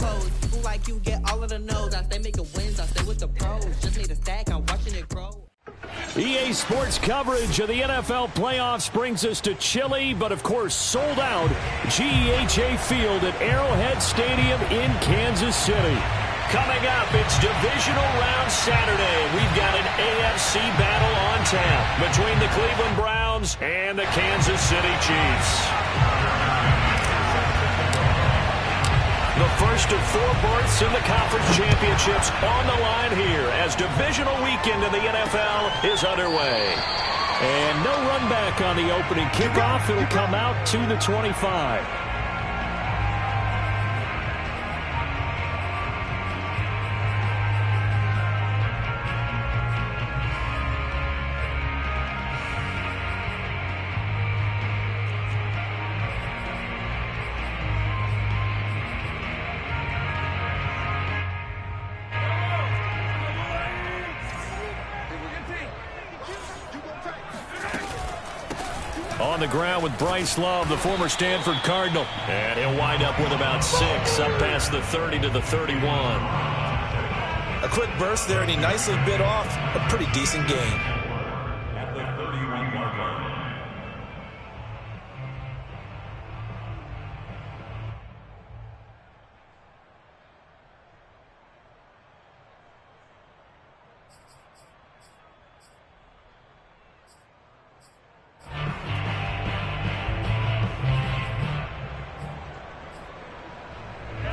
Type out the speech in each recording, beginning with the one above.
clothes. People like you get all of the no's. I stay making wins, I stay with the pros. Just need a stack, I'm watching it grow. EA Sports coverage of the NFL playoffs brings us to chilly, but of course sold out GEHA Field at Arrowhead Stadium in Kansas City. Coming up, it's Divisional Round Saturday. We've got an AFC battle on tap between the Cleveland Browns and the Kansas City Chiefs. The first of 4 berths in the conference championships on the line here as divisional weekend in the NFL is underway. And no run back on the opening kickoff. It'll come out to the 25. On the ground with Bryce Love, the former Stanford Cardinal. And he'll wind up with about 6, up past the 30 to the 31. A quick burst there, and he nicely bit off a pretty decent gain. At the 31-yard line.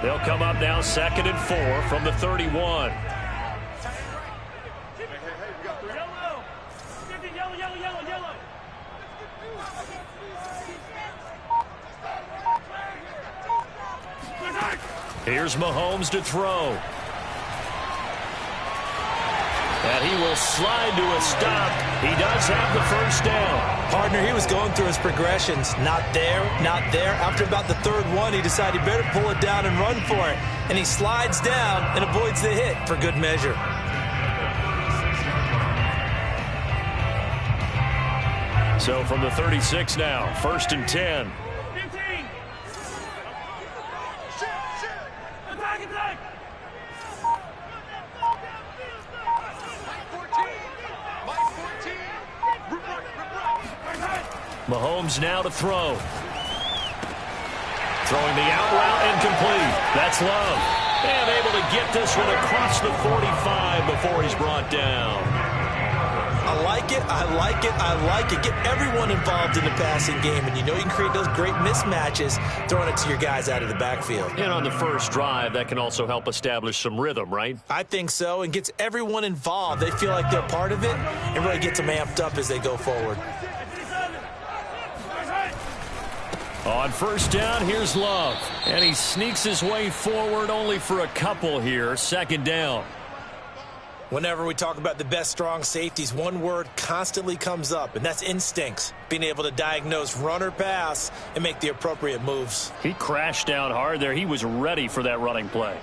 They'll come up now 2nd and 4 from the 31. Here's Mahomes to throw. And he will slide to a stop. He does have the first down. Partner, he was going through his progressions. Not there, not there. After about the 3rd one, he decided he better pull it down and run for it. And he slides down and avoids the hit for good measure. So from the 36 now, 1st and 10. Mahomes now to throw. Throwing the out route incomplete. That's Love. And able to get this one across the 45 before he's brought down. I like it, I like it, I like it. Get everyone involved in the passing game, and you know you can create those great mismatches throwing it to your guys out of the backfield. And on the first drive, that can also help establish some rhythm, right? I think so, and gets everyone involved. They feel like they're part of it and really gets them amped up as they go forward. On first down, here's Love. And he sneaks his way forward only for a couple here. 2nd down. Whenever we talk about the best strong safeties, one word constantly comes up, and that's instincts. Being able to diagnose run or pass and make the appropriate moves. He crashed down hard there. He was ready for that running play.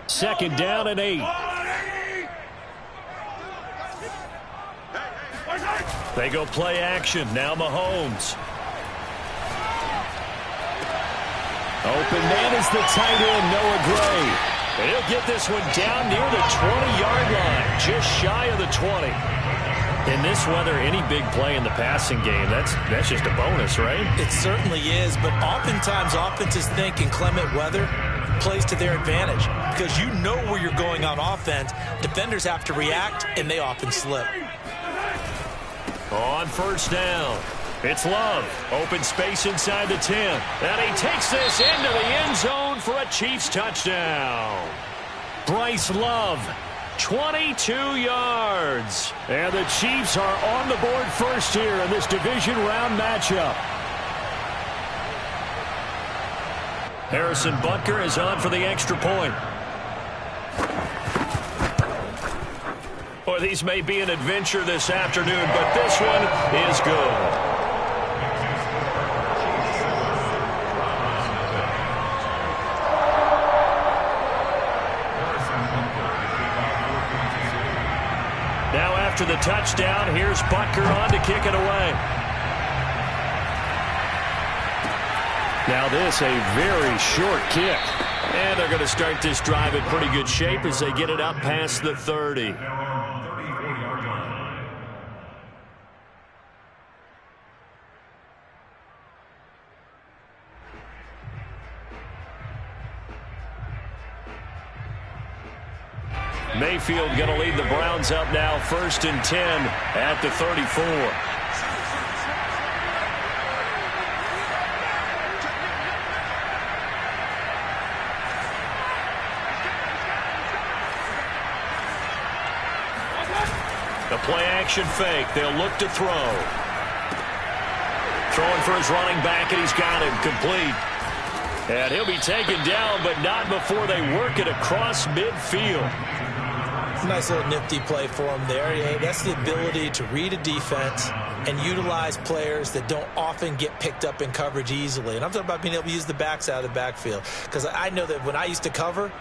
Second down and 8. They go play action. Now Mahomes. Open man is the tight end, Noah Gray. He'll get this one down near the 20-yard line, just shy of the 20. In this weather, any big play in the passing game, that's just a bonus, right? It certainly is, but oftentimes offenses think in clement weather plays to their advantage because you know where you're going on offense. Defenders have to react, and they often slip. On first down, it's Love. Open space inside the 10. And he takes this into the end zone for a Chiefs touchdown. Bryce Love, 22 yards. And the Chiefs are on the board first here in this division round matchup. Harrison Butker is on for the extra point. Boy, these may be an adventure this afternoon, but this one is good. After the touchdown, here's Butker on to kick it away. Now this, a very short kick. And they're going to start this drive in pretty good shape as they get it up past the 30. Mayfield going to lead the Browns up now, 1st and 10 at the 34. The play-action fake. They'll look to throw. Throwing for his running back, and he's got him complete. And he'll be taken down, but not before they work it across midfield. Nice little nifty play for him there. Yeah, that's the ability to read a defense and utilize players that don't often get picked up in coverage easily. And I'm talking about being able to use the backs out of the backfield. Because I know that when I used to cover,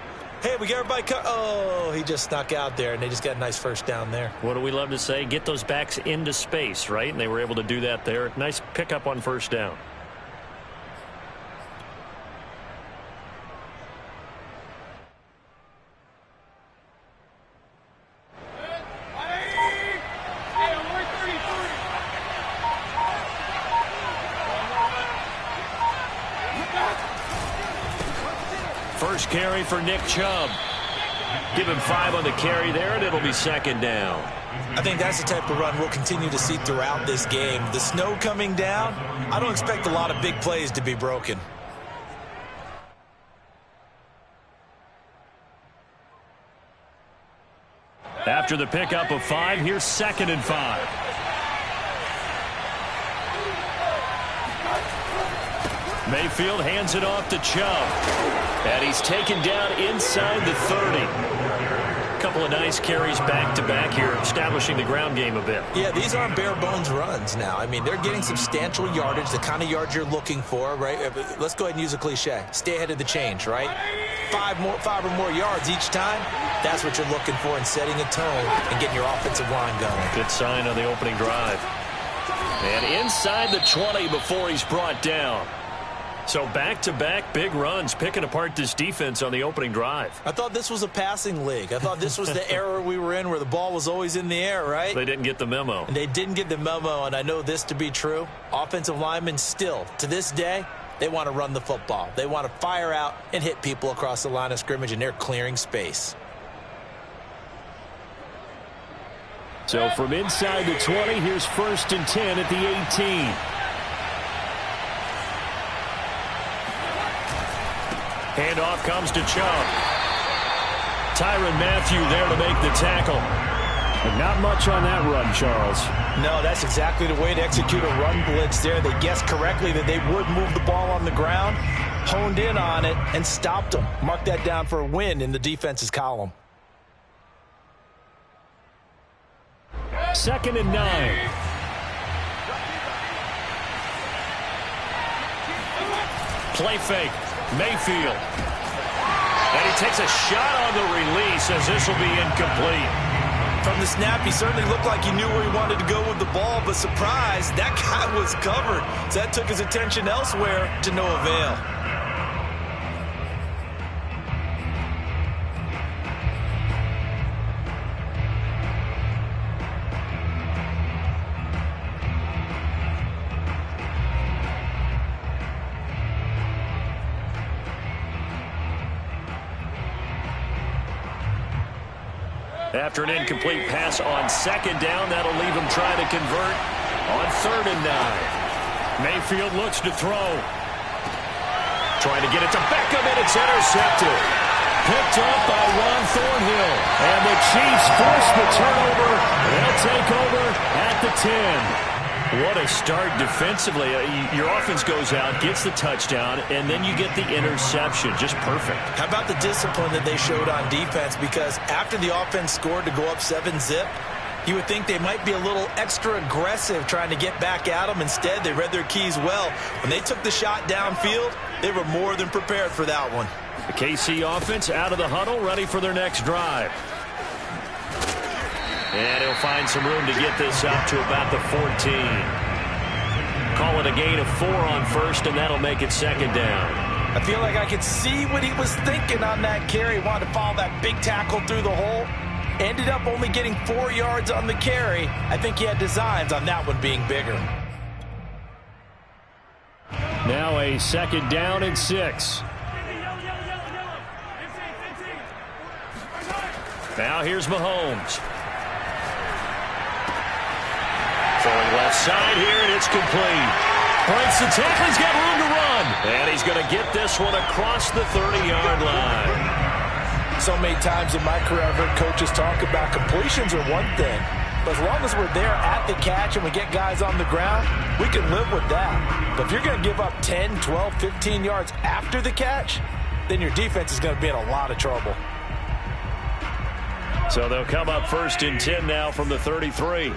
hey, we got everybody oh, he just snuck out there, and they just got a nice first down there. What do we love to say? Get those backs into space, right? And they were able to do that there. Nice pickup on first down. First carry for Nick Chubb. Give him 5 on the carry there, and it'll be 2nd down. I think that's the type of run we'll continue to see throughout this game. The snow coming down, I don't expect a lot of big plays to be broken. After the pickup of 5, here's 2nd and 5. Mayfield hands it off to Chubb. And he's taken down inside the 30. A couple of nice carries back-to-back here, establishing the ground game a bit. Yeah, these aren't bare-bones runs now. I mean, they're getting substantial yardage, the kind of yards you're looking for, right? Let's go ahead and use a cliche. Stay ahead of the change, right? 5 or more yards each time. That's what you're looking for in setting a tone and getting your offensive line going. Good sign on the opening drive. And inside the 20 before he's brought down. So back-to-back big runs, picking apart this defense on the opening drive. I thought this was a passing league. I thought this was the era we were in where the ball was always in the air, right? They didn't get the memo. And they didn't get the memo, and I know this to be true. Offensive linemen still, to this day, they want to run the football. They want to fire out and hit people across the line of scrimmage, and they're clearing space. So from inside the 20, here's 1st and 10 at the 18. Handoff comes to Chubb. Tyrann Mathieu there to make the tackle. But not much on that run, Charles. No, that's exactly the way to execute a run blitz there. They guessed correctly that they would move the ball on the ground, honed in on it, and stopped them. Mark that down for a win in the defense's column. 2nd and 9. Play fake. Mayfield. And he takes a shot on the release as this will be incomplete. From the snap, he certainly looked like he knew where he wanted to go with the ball, but surprise, that guy was covered. So that took his attention elsewhere to no avail. After an incomplete pass on 2nd down, that'll leave him trying to convert on 3rd and 9. Mayfield looks to throw. Trying to get it to Beckham, and it's intercepted. Picked up by Ron Thornhill. And the Chiefs force the turnover. They'll take over at the 10. What a start defensively. Your offense goes out, gets the touchdown, and then you get the interception. Just perfect. How about the discipline that they showed on defense? Because after the offense scored to go up 7-zip, you would think they might be a little extra aggressive trying to get back at them. Instead, they read their keys well. When they took the shot downfield, they were more than prepared for that one. The KC offense out of the huddle, ready for their next drive. And he'll find some room to get this up to about the 14. Call it a gain of 4 on first, and that'll make it second down. I feel like I could see what he was thinking on that carry. Wanted to follow that big tackle through the hole. Ended up only getting 4 yards on the carry. I think he had designs on that one being bigger. Now a second down and 6. Now here's Mahomes. Throwing left side here, and it's complete. Breaks the tackle, he's got room to run. And he's going to get this one across the 30-yard line. So many times in my career, I've heard coaches talk about completions are one thing. But as long as we're there at the catch and we get guys on the ground, we can live with that. But if you're going to give up 10, 12, 15 yards after the catch, then your defense is going to be in a lot of trouble. So they'll come up first and 10 now from the 33.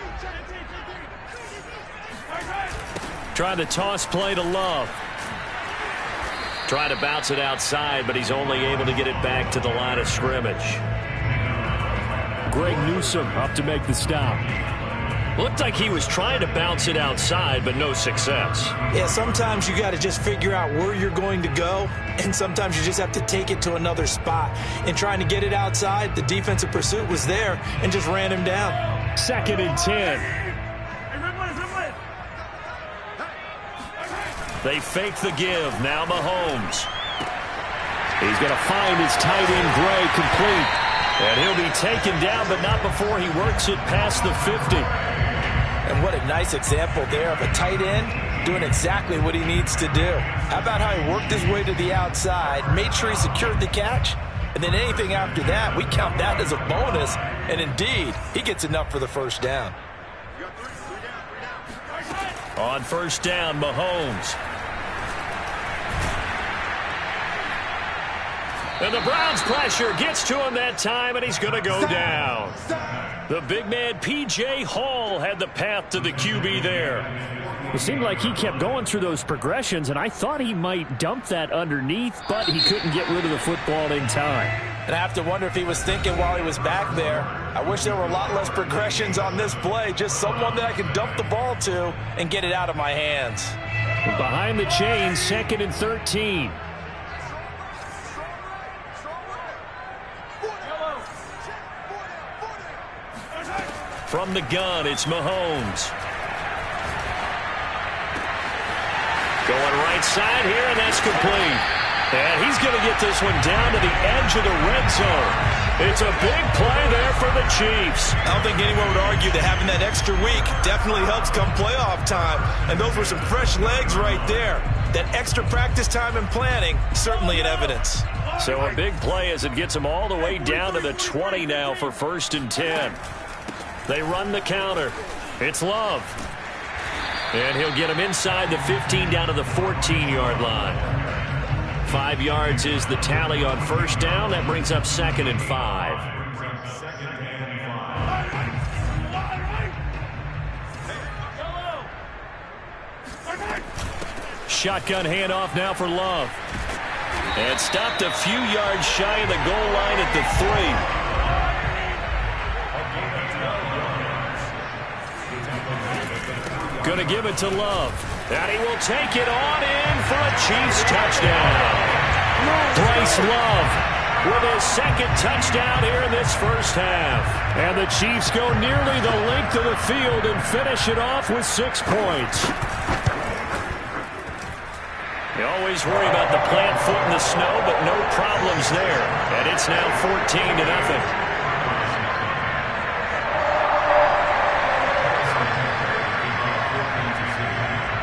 Trying to toss play to Love. Trying to bounce it outside, but he's only able to get it back to the line of scrimmage. Greg Newsome up to make the stop. Looked like he was trying to bounce it outside, but no success. Yeah, sometimes you got to just figure out where you're going to go, and sometimes you just have to take it to another spot. And trying to get it outside, the defensive pursuit was there and just ran him down. Second and 10. They fake the give. Now Mahomes. He's going to find his tight end Gray complete. And he'll be taken down, but not before he works it past the 50. And what a nice example there of a tight end doing exactly what he needs to do. How about how he worked his way to the outside, made sure he secured the catch, and then anything after that, we count that as a bonus. And indeed, he gets enough for the first down. On first down, Mahomes. And the Browns pressure gets to him that time, and he's going to go down. The big man, P.J. Hall, had the path to the QB there. It seemed like he kept going through those progressions, and I thought he might dump that underneath, but he couldn't get rid of the football in time. And I have to wonder if he was thinking while he was back there, I wish there were a lot less progressions on this play, just someone that I could dump the ball to and get it out of my hands. Behind the chains, second and 13. From the gun, it's Mahomes. Going right side here, and that's complete. And he's going to get this one down to the edge of the red zone. It's a big play there for the Chiefs. I don't think anyone would argue that having that extra week definitely helps come playoff time. And those were some fresh legs right there. That extra practice time and planning, certainly in evidence. So a big play as it gets them all the way down to the 20 now for first and 10. They run the counter. It's Love. And he'll get him inside the 15 down to the 14-yard line. 5 yards is the tally on first down. That brings up second and 5. Shotgun handoff now for Love. And stopped a few yards shy of the goal line at the 3. Going to give it to Love. And he will take it on in for a Chiefs touchdown. Bryce Love with his second touchdown here in this first half. And the Chiefs go nearly the length of the field and finish it off with 6 points. You always worry about the plant foot in the snow, but no problems there. And it's now 14-0.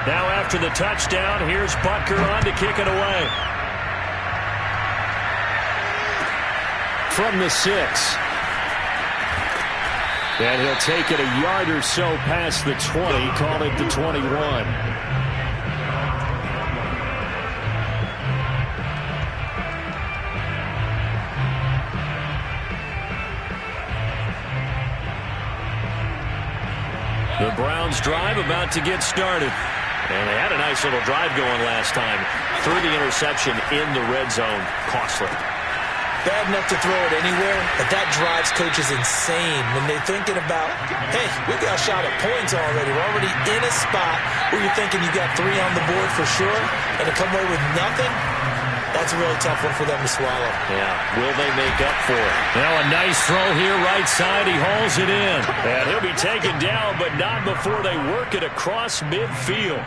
Now after the touchdown, here's Butker on to kick it away. From the 6. And he'll take it a yard or so past the 20, call it the 21. The Browns drive about to get started. And they had a nice little drive going last time. Threw the interception in the red zone. Costly. bad enough to throw it anywhere, but that drives coaches insane when they're thinking about, hey, we got a shot at points already. We're already in a spot where you're thinking you got 3 on the board for sure, and to come away with nothing, that's a really tough one for them to swallow. Yeah, will they make up for it? Now a nice throw here, right side. He hauls it in. And he'll be taken down, but not before they work it across midfield.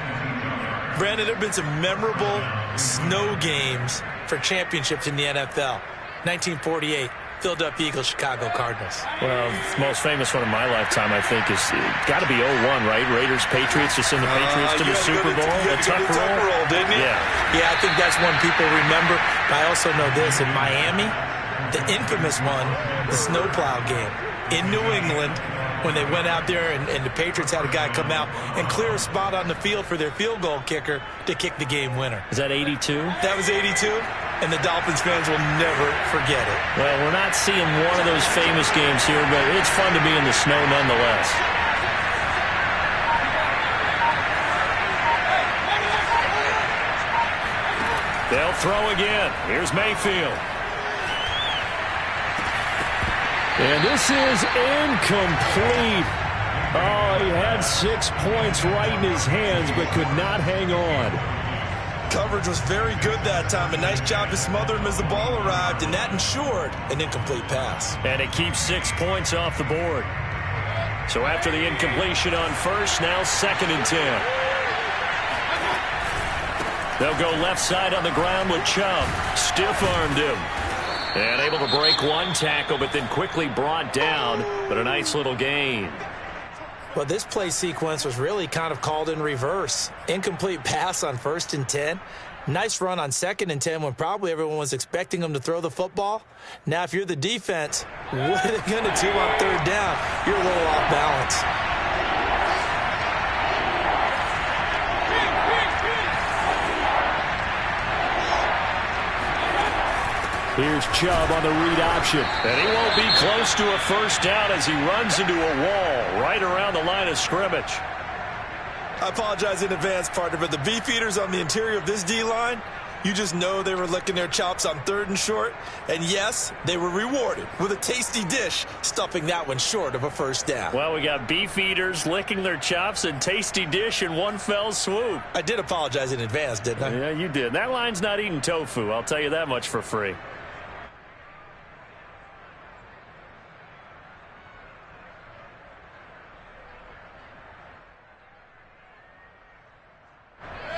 Brandon, there have been some memorable snow games for championships in the NFL. 1948, Philadelphia Eagles, Chicago Cardinals. Well, the most famous one of my lifetime, I think, is got to be 01, right? Raiders, Patriots, to send the Patriots to the Super Bowl. The Tuck roll, didn't you? Yeah, I think that's one people remember. But I also know this. In Miami, the infamous one, the snowplow game in New England, when they went out there and the Patriots had a guy come out and clear a spot on the field for their field goal kicker to kick the game winner. Is that 82? That was 82. And the Dolphins fans will never forget it. Well, we're not seeing one of those famous games here, but it's fun to be in the snow nonetheless. They'll throw again. Here's Mayfield. And this is incomplete. Oh, he had 6 points right in his hands, but could not hang on. Coverage was very good that time. A nice job to smother him as the ball arrived, and that ensured an incomplete pass. And it keeps 6 points off the board. So after the incompletion on first, now 2nd and 10. They'll go left side on the ground with Chubb. Stiff-armed him. And able to break one tackle, but then quickly brought down. But a nice little gain. Well, this play sequence was really kind of called in reverse. Incomplete pass on 1st and 10. Nice run on 2nd and 10 when probably everyone was expecting them to throw the football. Now, if you're the defense, what are they going to do on 3rd down? You're a little off balance. Here's Chubb on the read option. And he won't be close to a 1st down as he runs into a wall right around the line of scrimmage. I apologize in advance, partner, but the beefeaters on the interior of this D-line, you just know they were licking their chops on 3rd and short. And yes, they were rewarded with a tasty dish, stuffing that one short of a 1st down. Well, we got beefeaters licking their chops and tasty dish in one fell swoop. I did apologize in advance, didn't I? Yeah, you did. That line's not eating tofu, I'll tell you that much for free.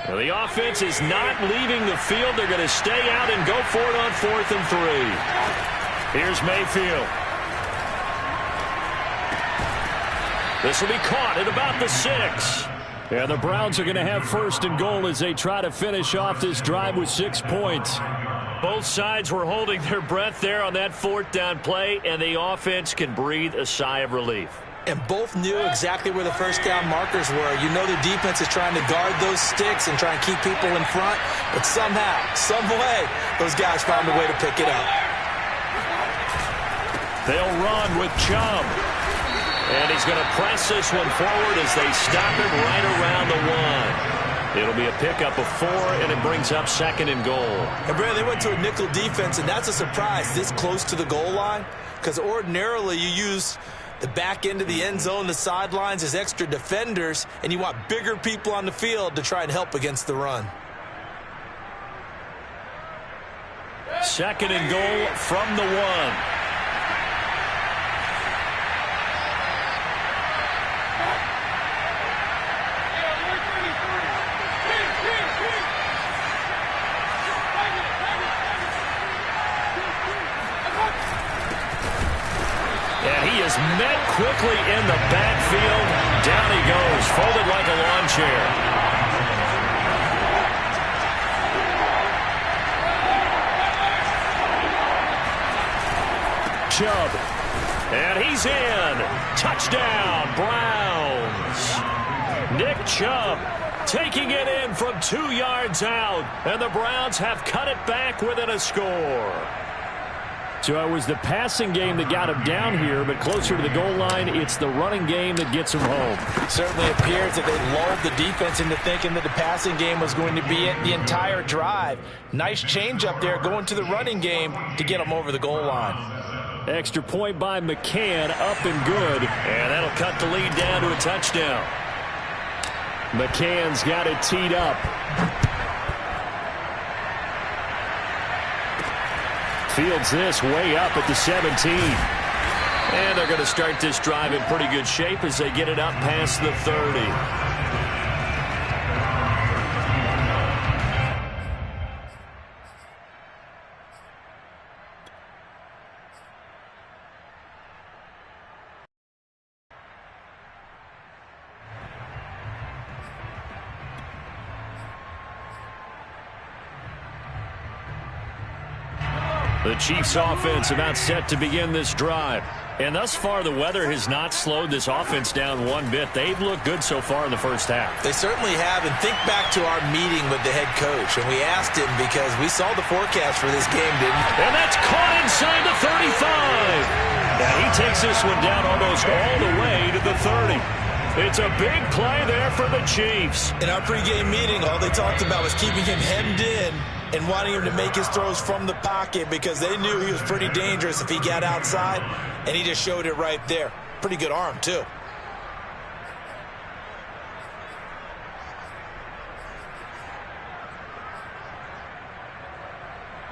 Well, the offense is not leaving the field. They're going to stay out and go for it on 4th and 3. Here's Mayfield. This will be caught at about the 6. Yeah, the Browns are going to have 1st and goal as they try to finish off this drive with 6 points. Both sides were holding their breath there on that 4th down play, and the offense can breathe a sigh of relief. And both knew exactly where the 1st down markers were. You know the defense is trying to guard those sticks and try and keep people in front. But somehow, some way, those guys found a way to pick it up. They'll run with Chubb. And he's going to press this one forward as they stop him right around the 1. It'll be a pickup of 4, and it brings up 2nd and goal. And, Brad, they went to a nickel defense, and that's a surprise this close to the goal line. Because ordinarily you use the back end of the end zone, the sidelines as extra defenders, and you want bigger people on the field to try and help against the run. 2nd and goal from the 1. And he is met quickly in the backfield. Down he goes, folded like a lawn chair. Chubb. And he's in. Touchdown, Browns. Nick Chubb taking it in from 2 yards out. And the Browns have cut it back within a score. So it was the passing game that got him down here, but closer to the goal line, it's the running game that gets him home. It certainly appears that they lulled the defense into thinking that the passing game was going to be it the entire drive. Nice change up there going to the running game to get him over the goal line. Extra point by McCann, up and good. And that'll cut the lead down to a touchdown. McCann's got it teed up. Fields this way up at the 17. And they're going to start this drive in pretty good shape as they get it up past the 30. The Chiefs offense about set to begin this drive. And thus far, the weather has not slowed this offense down one bit. They've looked good so far in the first half. They certainly have. And think back to our meeting with the head coach. And we asked him because we saw the forecast for this game, didn't we? And that's caught inside the 35. Now he takes this one down almost all the way to the 30. It's a big play there for the Chiefs. In our pregame meeting, all they talked about was keeping him hemmed in and wanting him to make his throws from the pocket because they knew he was pretty dangerous if he got outside, and he just showed it right there. Pretty good arm, too.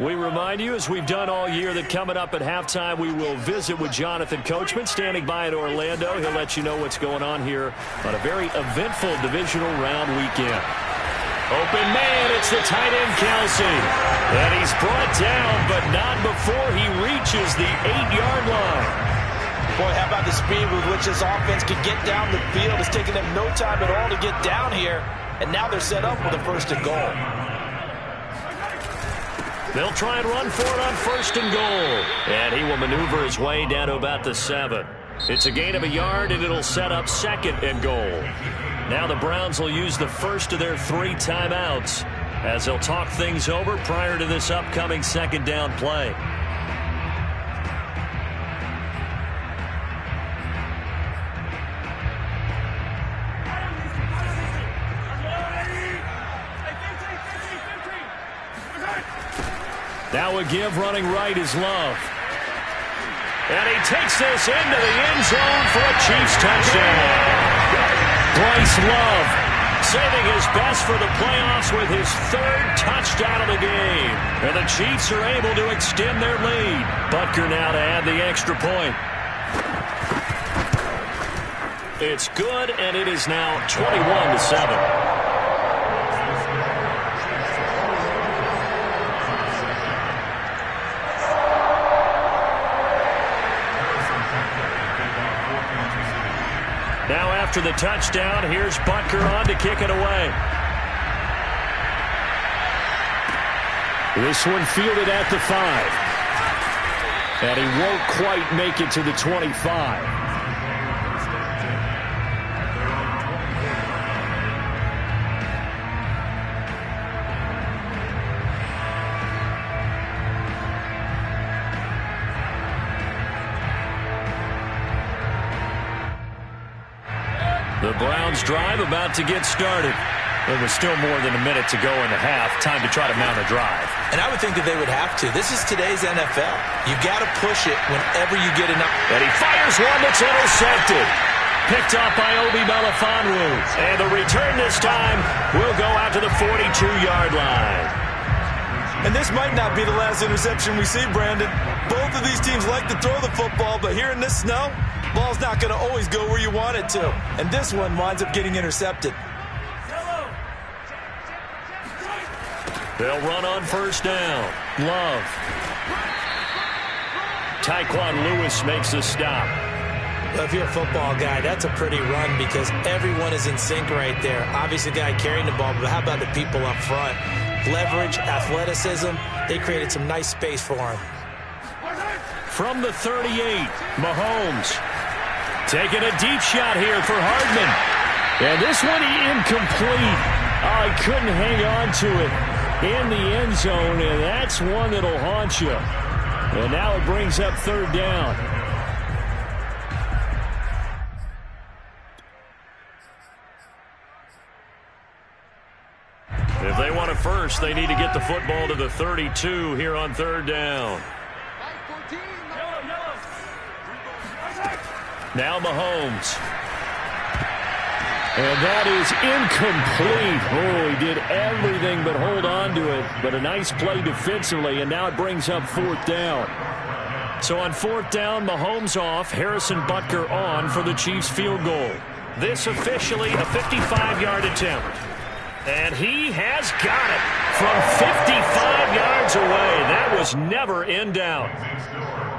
We remind you, as we've done all year, that coming up at halftime, we will visit with Jonathan Coachman, standing by in Orlando. He'll let you know what's going on here on a very eventful divisional round weekend. Open man, it's the tight end, Kelsey. And he's brought down, but not before he reaches the 8-yard line. Boy, how about the speed with which this offense could get down the field? It's taken them no time at all to get down here, and now they're set up with a first and goal. They'll try and run for it on first and goal. And he will maneuver his way down to about the 7. It's a gain of a yard, and it'll set up second and goal. Now the Browns will use the first of their 3 timeouts as they'll talk things over prior to this upcoming second down play. Now a give running right is Love. And he takes this into the end zone for a Chiefs touchdown. Bryce Love saving his best for the playoffs with his 3rd touchdown of the game. And the Chiefs are able to extend their lead. Butker now to add the extra point. It's good, and it is now 21-7. Now after the touchdown, here's Butker on to kick it away. This one fielded at the 5. And he won't quite make it to the 25. The Browns drive about to get started. There was still more than a minute to go in the half. Time to try to mount a drive. And I would think that they would have to. This is today's NFL. You got to push it whenever you get enough. And he fires one that's intercepted. Picked up by Obi Melifonwu. And the return this time will go out to the 42-yard line. And this might not be the last interception we see, Brandon. Both of these teams like to throw the football, but here in this snow, ball's not going to always go where you want it to. And this one winds up getting intercepted. They'll run on first down. Love. Tyquan Lewis makes a stop. Well, if you're a football guy, that's a pretty run because everyone is in sync right there. Obviously, the guy carrying the ball, but how about the people up front? Leverage, athleticism, they created some nice space for him. From the 38, Mahomes taking a deep shot here for Hardman. And this one incomplete. Oh, he couldn't hang on to it in the end zone, and that's one that'll haunt you. And now it brings up third down. If they want it first, they need to get the football to the 32 here on third down. Now Mahomes. And that is incomplete. Oh, he did everything but hold on to it. But a nice play defensively, and now it brings up fourth down. So on fourth down, Mahomes off, Harrison Butker on for the Chiefs field goal. This officially a 55-yard attempt. And he has got it from 55 yards away. That was never in doubt.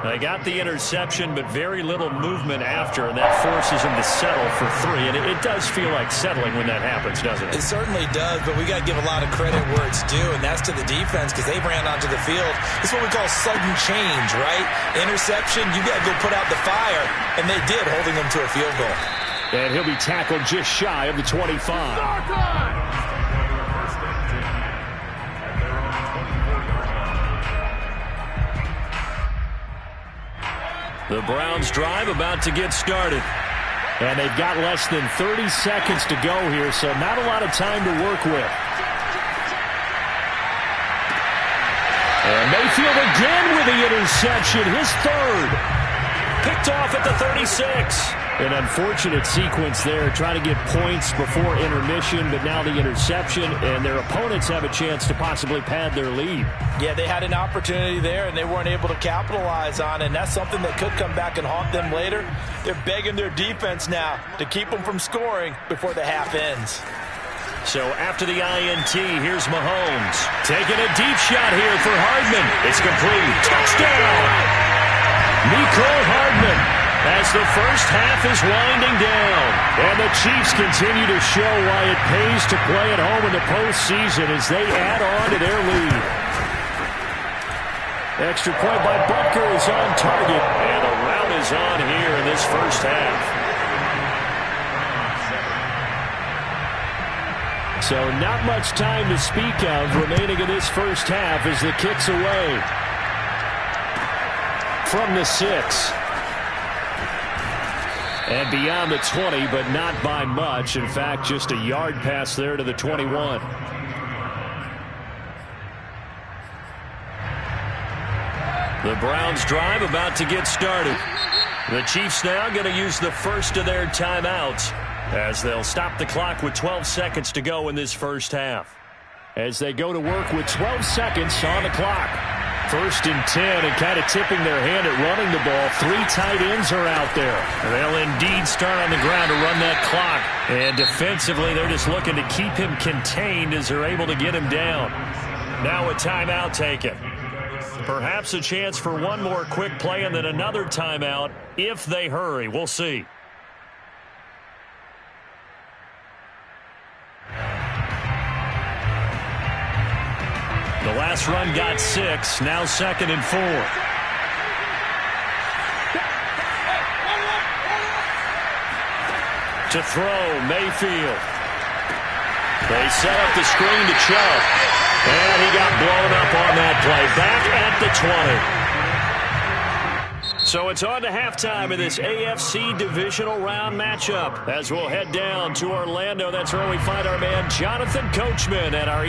They got the interception, but very little movement after, and that forces him to settle for 3. And it does feel like settling when that happens, doesn't it? It certainly does, but we got to give a lot of credit where it's due, and that's to the defense because they ran onto the field. It's what we call sudden change, right? Interception, you got to go put out the fire, and they did, holding them to a field goal. And he'll be tackled just shy of the 25. The Browns drive about to get started. And they've got less than 30 seconds to go here, so not a lot of time to work with. And Mayfield again with the interception, his third. Picked off at the 36. An unfortunate sequence there, trying to get points before intermission, but now the interception, and their opponents have a chance to possibly pad their lead. Yeah, they had an opportunity there, and they weren't able to capitalize on it, and that's something that could come back and haunt them later. They're begging their defense now to keep them from scoring before the half ends. So after the INT, here's Mahomes. Taking a deep shot here for Hardman. It's complete. Touchdown! Mecole Hardman. As the first half is winding down. And the Chiefs continue to show why it pays to play at home in the postseason as they add on to their lead. Extra point by Butker is on target. And a rout is on here in this first half. So not much time to speak of remaining in this first half as the kick's away. From the 6. And beyond the 20, but not by much. In fact, just a yard pass there to the 21. The Browns drive about to get started. The Chiefs now going to use the first of their timeouts as they'll stop the clock with 12 seconds to go in this first half. As they go to work with 12 seconds on the clock. 1st and 10, and kind of tipping their hand at running the ball. 3 tight ends are out there. They'll indeed start on the ground to run that clock. And defensively, they're just looking to keep him contained as they're able to get him down. Now a timeout taken. Perhaps a chance for one more quick play and then another timeout if they hurry. We'll see. The last run got 6. Now 2nd and 4. To throw, Mayfield. They set up the screen to Chubb. And he got blown up on that play. Back at the 20. So it's on to halftime of this AFC divisional round matchup. As we'll head down to Orlando, that's where we find our man Jonathan Coachman at our